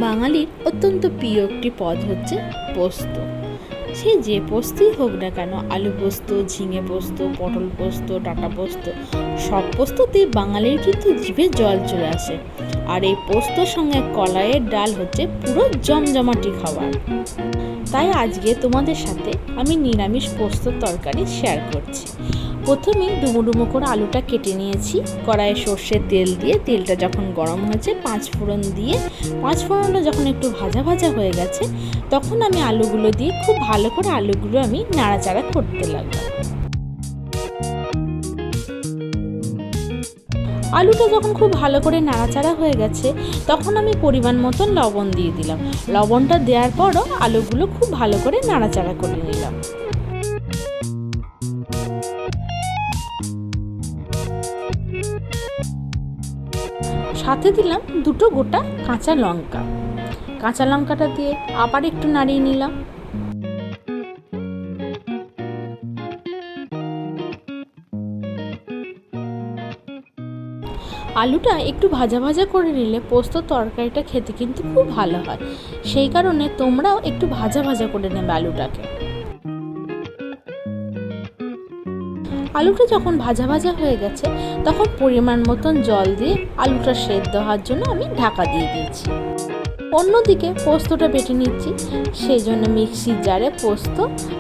বাঙালির অত্যন্ত প্রিয় একটি পদ হচ্ছে পোস্ত। সে যে পোস্তই হোক না কেন, আলু পোস্ত, ঝিঙে পোস্ত, পটল পোস্ত, ডাঁটা পোস্ত, সব পোস্ততেই বাঙালির কিন্তু জিভে জল চলে আসে। আর এই পোস্তর সঙ্গে কলাইয়ের ডাল হচ্ছে পুরো জমজমাটি খাবার। তাই আজকে তোমাদের সাথে আমি নিরামিষ পোস্তর তরকারি শেয়ার করছি। প্রথমে ডুমো ডুমো করে আলুটা কেটে নিয়েছি। কড়াইয়ে সর্ষের তেল দিয়ে, তেলটা যখন গরম হয়েছে পাঁচ ফোড়ন দিয়ে, পাঁচ ফোড়নটা যখন একটু ভাজা ভাজা হয়ে গেছে তখন আমি আলুগুলো দিয়ে খুব ভালো করে আলুগুলো আমি নাড়াচাড়া করতে লাগলাম। আলুটা যখন খুব ভালো করে নাড়াচাড়া হয়ে গেছে তখন আমি পরিমাণ মতন লবণ দিয়ে দিলাম। লবণটা দেওয়ার পরও আলুগুলো খুব ভালো করে নাড়াচাড়া করে নিলাম। সাথে দিলাম দুটো গোটা কাঁচা লঙ্কা। কাঁচা লঙ্কাটা দিয়ে আবার একটু নাড়িয়ে নিলাম। আলুটা একটু ভাজা ভাজা করে নিলে পোস্ত তরকারিটা খেতে কিন্তু খুব ভালো হয়। সেই কারণে তোমরাও একটু ভাজা ভাজা করে নেবে আলুটাকে। আলুটা যখন ভাজা ভাজা হয়ে গেছে তখন পরিমাণ মতন জল দিয়ে আলুটা সেদ্ধ হওয়ার জন্য আমি ঢাকা দিয়ে দিয়েছি। অন্যদিকে পোস্তটা বেটে নিচ্ছি। সেই জন্য মিক্সির জারে পোস্ত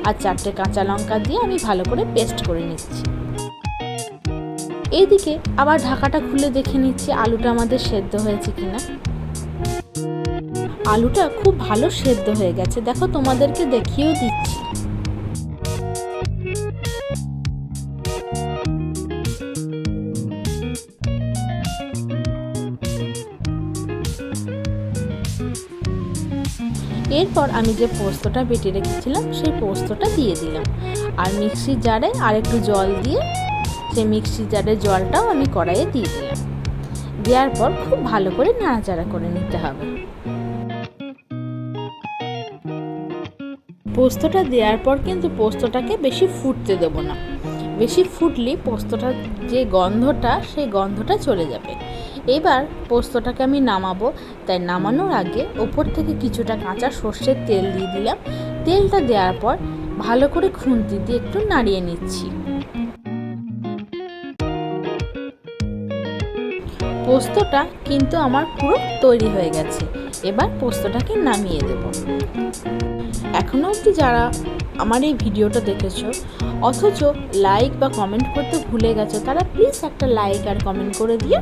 আর 4টে কাঁচা লঙ্কা দিয়ে আমি ভালো করে পেস্ট করে নিচ্ছি। এইদিকে আবার ঢাকাটা খুলে দেখে নিচ্ছি আলুটা আমাদের সেদ্ধ হয়েছে কিনা। আলুটা খুব ভালো সেদ্ধ হয়ে গেছে, দেখো তোমাদেরকে দেখিয়েও দিচ্ছি। এরপর আমি যে পোস্তটা বেটে রেখেছিলাম সেই পোস্তটা দিয়ে দিলাম। আর মিক্সির জারে আর একটু জল দিয়ে সেই মিক্সির জারের জলটাও আমি কড়াইয়ে দিয়ে দিলাম। দেওয়ার পর খুব ভালো করে নাড়াচাড়া করে নিতে হবে। পোস্তটা দেওয়ার পর কিন্তু পোস্তটাকে বেশি ফুটতে দেবো না। বেশি ফুটলে পোস্তটার যে গন্ধটা সেই গন্ধটা চলে যাবে। এবার পোস্তটাকে আমি নামাবো, তাই নামানোর আগে ওপর থেকে কিছুটা কাঁচা সর্ষের তেল দিয়ে দিলাম। তেলটা দেওয়ার পর ভালো করে খুন্তি দিয়ে একটু নাড়িয়ে নিচ্ছি। পোস্তটা কিন্তু আমার পুরো তৈরি হয়ে গেছে। এবার পোস্তটাকে নামিয়ে দেব। এখনো অবধি যারা আমার এই ভিডিওটা দেখেছো অথচ লাইক বা কমেন্ট করতে ভুলে গেছো, তারা প্লিজ একটা লাইক আর কমেন্ট করে দিও।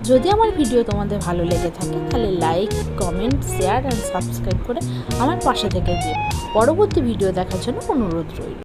যদি আমার ভিডিও তোমাদের ভালো লেগে থাকে তাহলে লাইক, কমেন্ট, শেয়ার আর সাবস্ক্রাইব করে আমার পাশে থেকে দিও। পরবর্তী ভিডিও দেখার জন্য অনুরোধ রইল।